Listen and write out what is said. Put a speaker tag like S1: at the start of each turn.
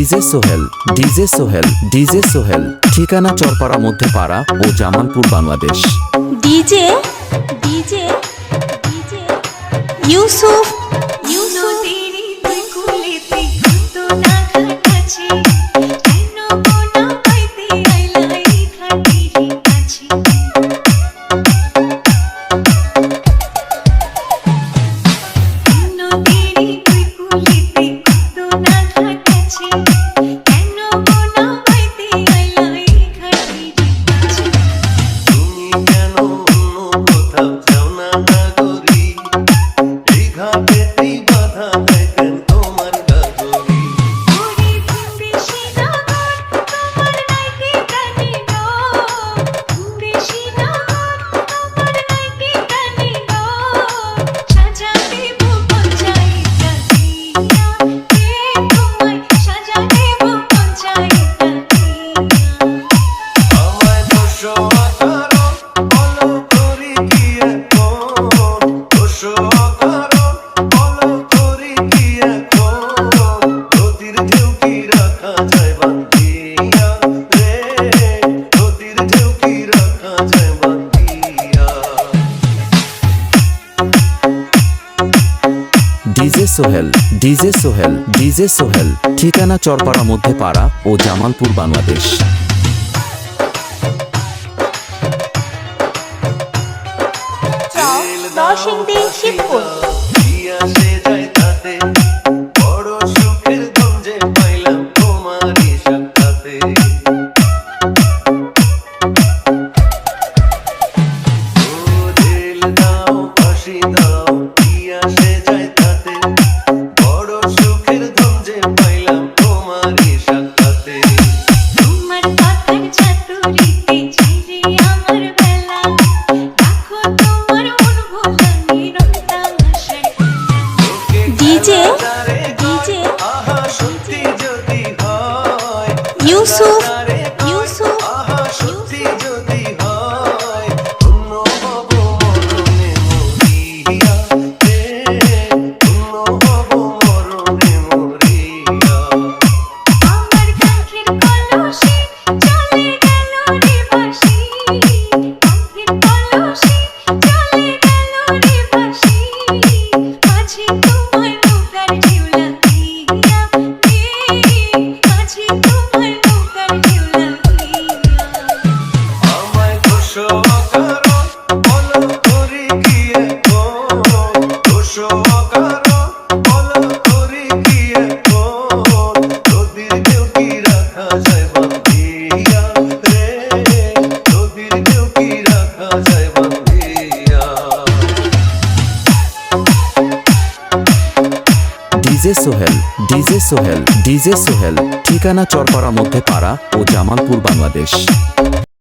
S1: DJ Sohel, DJ Sohel, DJ Sohel, ঠিকানা চরপাড়া মধ্যপাড়া ও Jamalpur, Bangladesh.
S2: DJ DJ DJ Yusuf Yusuf তেরি তুই কুলেতে কত না ঘাটাছি কেন কোনা পাইতে আইলাই খাটিরি কাছে কেন তেরি তুই কুলেতে কত না ঘাটাছি কেন কোনা পাইতে আইলাই খাটিরি কাছে
S3: তুমি কেন অন্য কোথাও যাও না নাগরি, এই ঘাটেতেই বাধা দেয় কেন তোমার গাগরি।
S2: ওরে বেশি নগর তোমার নাইতে কানে গো বেশি নগর তোমার নাইতে কানে গো সাজা দেব পঞ্চায়েত দিয়া তোমায় সাজা দেব পঞ্চায়েত দিয়া
S3: আমায় দোষো আকারো বলো করি কি এখন, দোষো আকারো বলো করি কি এখন, নদীর ঢেউ কি রাখা যায় বান্ধিয়া রে, নদীর ঢেউ কি রাখা যায় বান্ধিয়া।
S1: DJ Sohel, DJ Sohel, DJ Sohel, ঠিকানা চরপাড়া মধ্যপাড়া ও জামালপুর, বাংলাদেশ।
S2: নরসিংদী শিবপুর
S3: কি আসে যায় তাতে, বড় সুখের গঞ্জে পাইলাম তোমারই সাক্ষাতে। ও জেল দাও ফাঁসি দাও, কি আসে যায় তাতে, বড় সুখের গঞ্জে পাইলাম তোমারই সাক্ষাতে।
S2: তোমার কথার চাতুরিতে ছেড়ে আমার বেলা রাখো তোমার মন ভোলানি রংটা ভাষায়
S3: লোকে
S2: ডিজে
S3: খেলাটারে
S2: ডিজে
S3: আহা সত্যি যদি হয়,
S2: ইউসুফ
S3: খেলাটারে
S2: ইউসুফ
S3: আহা সত্যি যদি হয়, ধন্য হব মরণে মরিয়া রে, ধন্য হব মরণে মরিয়া।
S2: আমার কাঁখের কলসি চলে গেল রে বাঁশি কাঁখের কলসি চলে গেল রে বাঁশি মাঝে তোমার নৌকার ঢেউলা দিয়া মাঝে তোমার নৌকার ঢেউলা দিয়া
S3: আমায় দোষো আকারো বলো করি কি এখন, দোষো আকারো বলো করি কি এখন, নদীর ঢেউ কি রাখা যায় বান্ধিয়া রে, নদীর ঢেউ কি রাখা যায় বান্ধিয়া।
S1: DJ Sohel, DJ Sohel, DJ Sohel, ঠিকানা চরপাড়া মধ্যপাড়া ও জামালপুর, বাংলাদেশ।